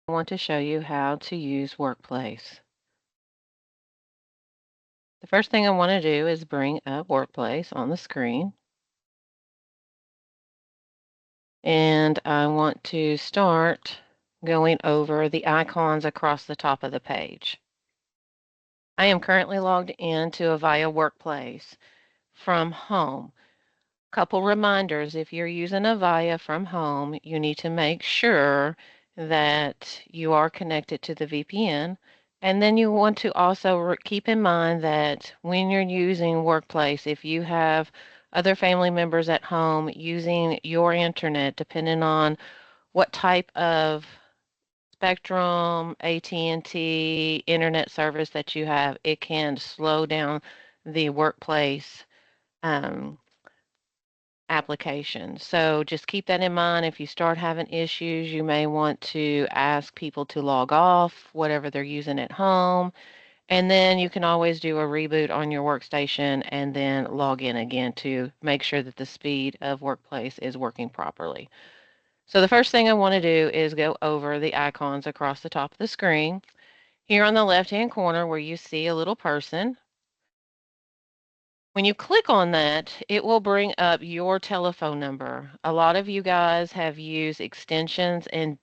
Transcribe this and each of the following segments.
I want to show you how to use Workplace. The first thing I want to do is bring up Workplace on the screen. And I want to start going over the icons across the top of the page. I am currently logged into Avaya Workplace from home. Couple reminders, if you're using Avaya from home, you need to make sure that you are connected to the VPN. And then you want to also keep in mind that when you're using Workplace, if you have other family members at home using your internet, depending on what type of Spectrum, AT&T internet service that you have, it can slow down the Workplace um, application. So just keep that in mind. If you start having issues, you may want to ask people to log off whatever they're using at home. And then you can always do a reboot on your workstation and then log in again to make sure that the speed of Workplace is working properly. So the first thing I want to do is go over the icons across the top of the screen. Here on the left-hand corner where you see a little person, when you click on that, it will bring up your telephone number. A lot of you guys have used extensions and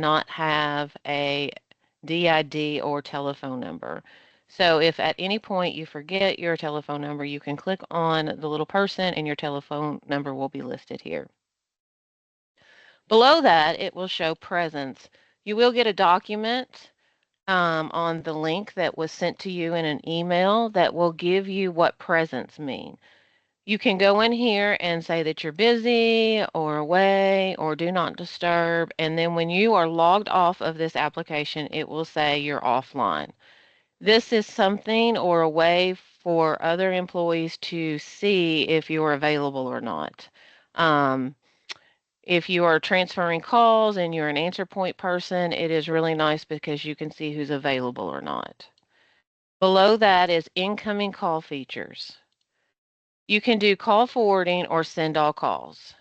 not have a DID or telephone number. So if at any point you forget your telephone number, you can click on the little person and your telephone number will be listed here. Below that, it will show presence. You will get a document on the link that was sent to you in an email that will give you what presence mean. You can go in here and say that you're busy or away or do not disturb. And then when you are logged off of this application, it will say you're offline. This is something or a way for other employees to see if you're available or not. Um, if you are transferring calls and you're an answer point person, it is really nice because you can see who's available or not. Below that is incoming call features. You can do call forwarding or send all calls.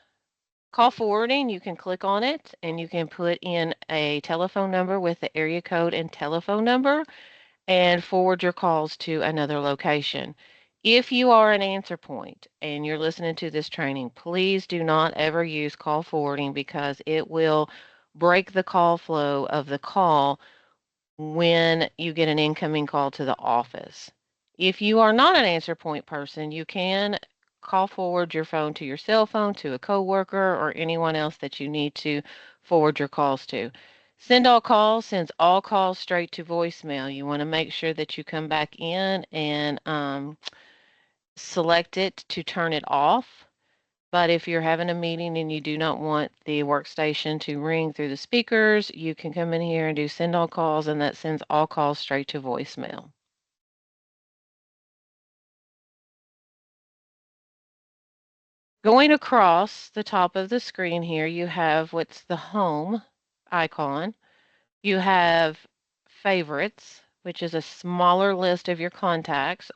Call forwarding, you can click on it and you can put in a telephone number with the area code and telephone number and forward your calls to another location. If you are an answer point and you're listening to this training, please do not ever use call forwarding because it will break the call flow of the call when you get an incoming call to the office. If you are not an answer point person, you can call forward your phone to your cell phone, to a coworker, or anyone else that you need to forward your calls to. Send all calls sends all calls straight to voicemail. You want to make sure that you come back in and select it to turn it off. But if you're having a meeting and you do not want the workstation to ring through the speakers, you can come in here and do send all calls, and that sends all calls straight to voicemail. Going across the top of the screen here, you have what's the home icon. You have favorites, which is a smaller list of your contacts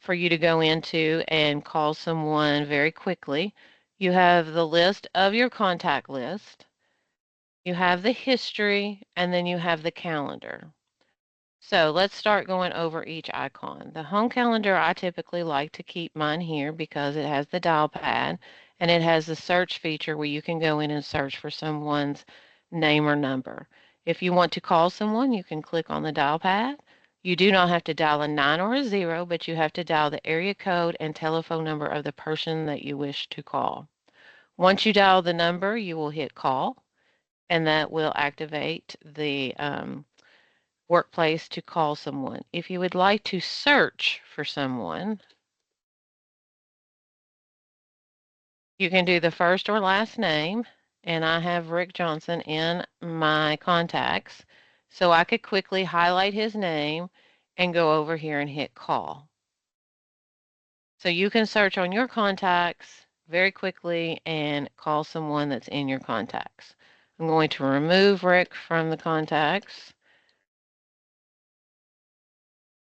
for you to go into and call someone very quickly. You have the list of your contact list. You have the history, and then you have the calendar. So let's start going over each icon. The home calendar, I typically like to keep mine here because it has the dial pad and it has the search feature where you can go in and search for someone's name or number. If you want to call someone, you can click on the dial pad. You do not have to dial a 9 or a 0, but you have to dial the area code and telephone number of the person that you wish to call. Once you dial the number, you will hit call, and that will activate the Workplace to call someone. If you would like to search for someone, you can do the first or last name, and I have Rick Johnson in my contacts, so I could quickly highlight his name and go over here and hit call. So you can search on your contacts very quickly and call someone that's in your contacts. I'm going to remove Rick from the contacts.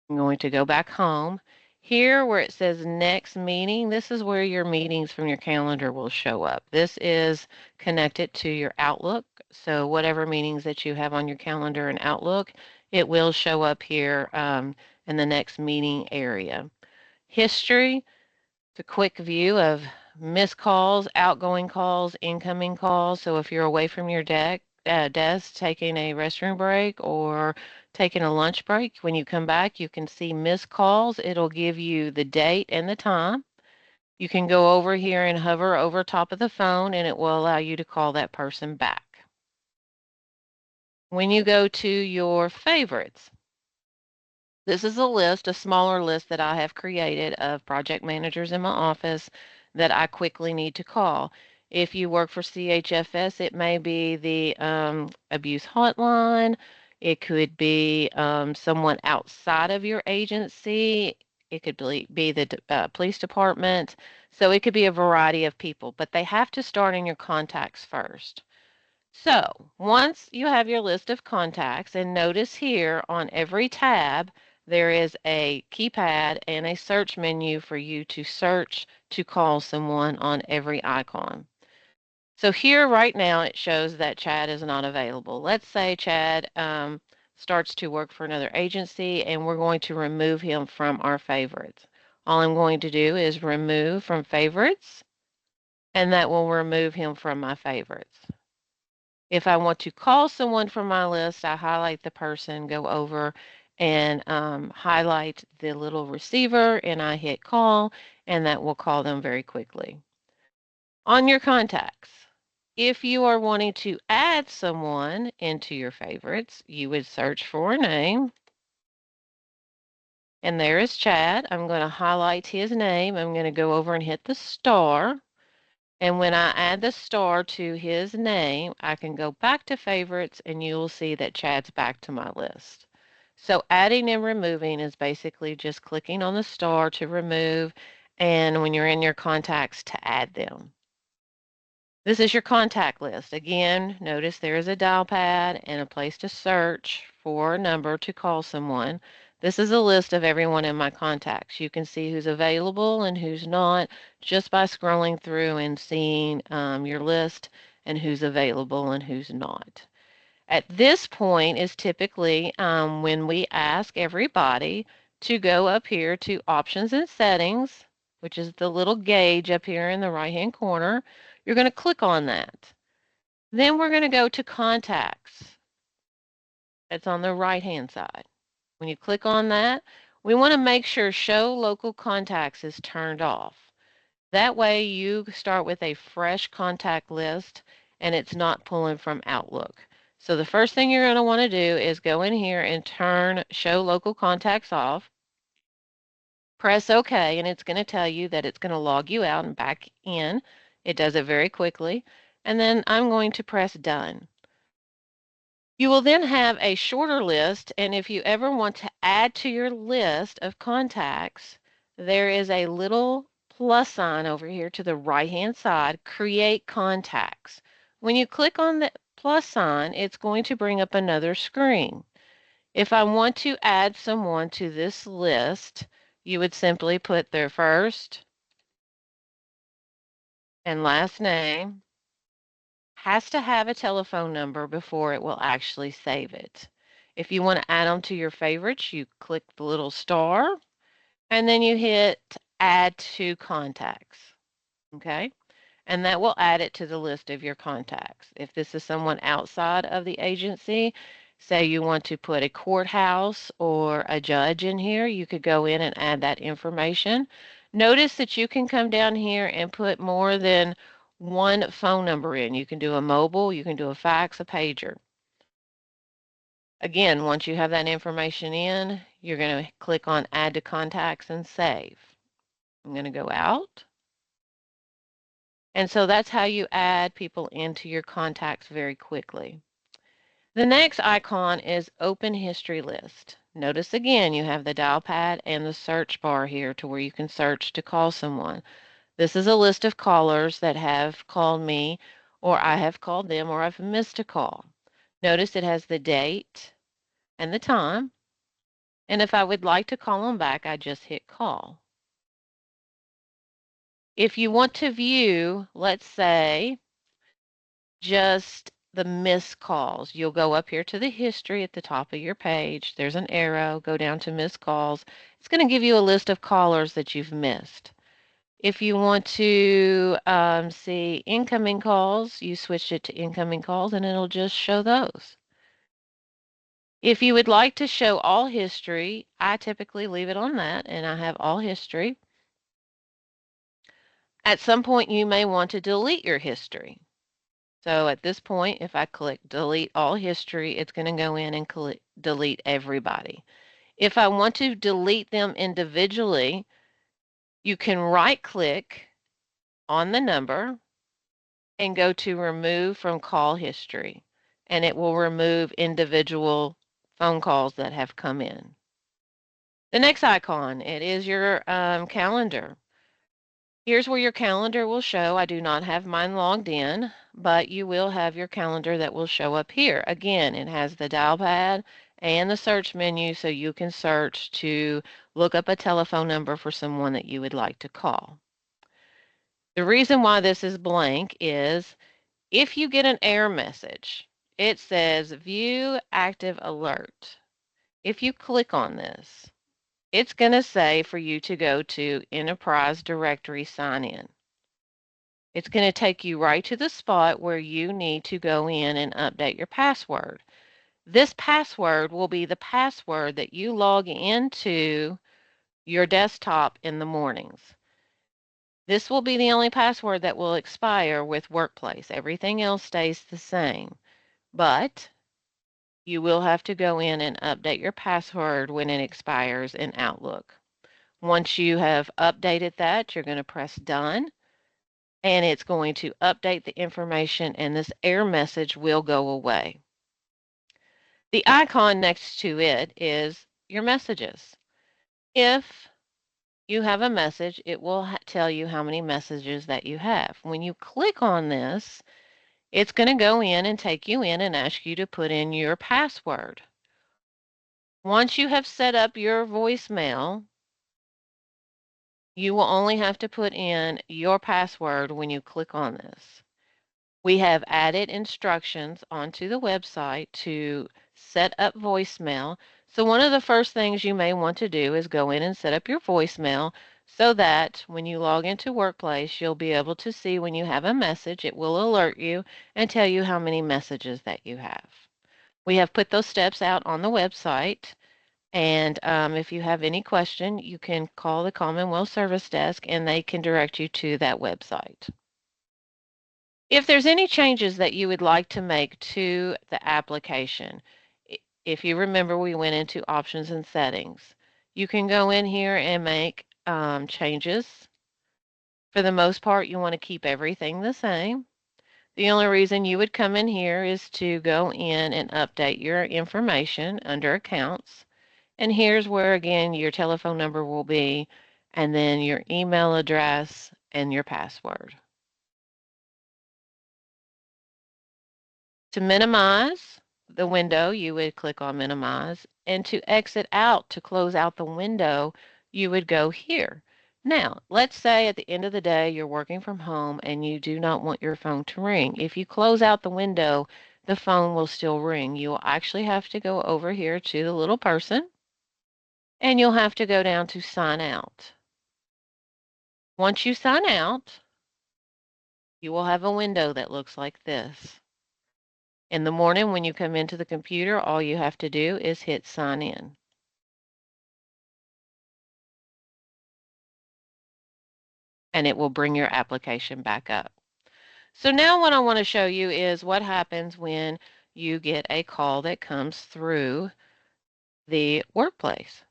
I'm going to go back home. Here where it says next meeting, this is where your meetings from your calendar will show up. This is connected to your Outlook. So whatever meetings that you have on your calendar and Outlook, it will show up here in the next meeting area. History, it's a quick view of missed calls, outgoing calls, incoming calls. So if you're away from your desk taking a restroom break or taking a lunch break, when you come back, you can see missed calls. It'll give you the date and the time. You can go over here and hover over top of the phone, and it will allow you to call that person back. When you go to your favorites, this is a list, a smaller list that I have created of project managers in my office that I quickly need to call. If you work for CHFS, it may be the abuse hotline. It could be someone outside of your agency. It could be the police department. So it could be a variety of people, but they have to start in your contacts first. So once you have your list of contacts, and notice here on every tab, there is a keypad and a search menu for you to search to call someone on every icon. So here right now it shows that Chad is not available. Let's say Chad starts to work for another agency and we're going to remove him from our favorites. All I'm going to do is remove from favorites, and that will remove him from my favorites. If I want to call someone from my list, I highlight the person, go over and highlight the little receiver, and I hit call, and that will call them very quickly. On your contacts, if you are wanting to add someone into your favorites, you would search for a name. And there is Chad. I'm going to highlight his name. I'm going to go over and hit the star. And when I add the star to his name, I can go back to favorites and you will see that Chad's back to my list. So adding and removing is basically just clicking on the star to remove, and when you're in your contacts to add them. This is your contact list. Again, notice there is a dial pad and a place to search for a number to call someone. This is a list of everyone in my contacts. You can see who's available and who's not just by scrolling through and seeing your list and who's available and who's not. At this point is typically when we ask everybody to go up here to Options and Settings, which is the little gauge up here in the right-hand corner. You're going to click on that. Then we're going to go to Contacts. It's on the right-hand side. When you click on that, we want to make sure Show Local Contacts is turned off. That way you start with a fresh contact list and it's not pulling from Outlook. So the first thing you're going to want to do is go in here and turn Show Local Contacts off. Press OK, and it's going to tell you that it's going to log you out and back in. It does it very quickly. And then I'm going to press Done. You will then have a shorter list, and if you ever want to add to your list of contacts, there is a little plus sign over here to the right-hand side, Create Contacts. When you click on the plus sign, it's going to bring up another screen. If I want to add someone to this list, you would simply put their first and last name. Has to have a telephone number before it will actually save it. If you want to add them to your favorites, you click the little star and then you hit Add to Contacts. Okay? And that will add it to the list of your contacts. If this is someone outside of the agency, say you want to put a courthouse or a judge in here, you could go in and add that information. Notice that you can come down here and put more than one phone number in. You can do a mobile, you can do a fax, a pager. Again, once you have that information in, you're going to click on Add to Contacts and Save. I'm going to go out. And so that's how you add people into your contacts very quickly. The next icon is Open History List. Notice again, you have the dial pad and the search bar here to where you can search to call someone. This is a list of callers that have called me, or I have called them, or I've missed a call. Notice it has the date and the time. And if I would like to call them back, I just hit call. If you want to view, let's say, just the missed calls. You'll go up here to the history at the top of your page. There's an arrow. Go down to missed calls. It's going to give you a list of callers that you've missed. If you want to see incoming calls, you switch it to incoming calls and it'll just show those. If you would like to show all history, I typically leave it on that and I have all history. At some point, you may want to delete your history. So at this point, if I click delete all history, it's going to go in and delete everybody. If I want to delete them individually, you can right click on the number and go to remove from call history, and it will remove individual phone calls that have come in. The next icon, it is your calendar. Here's where your calendar will show. I do not have mine logged in, but you will have your calendar that will show up here. Again, it has the dial pad and the search menu so you can search to look up a telephone number for someone that you would like to call. The reason why this is blank is if you get an error message, it says view active alert. If you click on this, it's going to say for you to go to Enterprise Directory Sign In. It's going to take you right to the spot where you need to go in and update your password. This password will be the password that you log into your desktop in the mornings. This will be the only password that will expire with Workplace. Everything else stays the same, but you will have to go in and update your password when it expires in Outlook. Once you have updated that, you're going to press done, and it's going to update the information, and this error message will go away. The icon next to it is your messages. If you have a message, it will tell you how many messages that you have. When you click on this, it's going to go in and take you in and ask you to put in your password. Once you have set up your voicemail, you will only have to put in your password when you click on this. We have added instructions onto the website to set up voicemail. So one of the first things you may want to do is go in and set up your voicemail so that when you log into Workplace, you'll be able to see when you have a message, it will alert you and tell you how many messages that you have. We have put those steps out on the website. And if you have any question, you can call the Commonwealth Service Desk and they can direct you to that website. If there's any changes that you would like to make to the application, if you remember, we went into options and settings. You can go in here and make changes. For the most part, you want to keep everything the same. The only reason you would come in here is to go in and update your information under accounts. And here's where, again, your telephone number will be, and then your email address and your password. To minimize the window, you would click on minimize, and to exit out, to close out the window, you would go here. Now, let's say at the end of the day, you're working from home and you do not want your phone to ring. If you close out the window, the phone will still ring. You will actually have to go over here to the little person, and you'll have to go down to sign out. Once you sign out, you will have a window that looks like this. In the morning when you come into the computer, all you have to do is hit sign in. And it will bring your application back up. So now what I want to show you is what happens when you get a call that comes through the Workplace.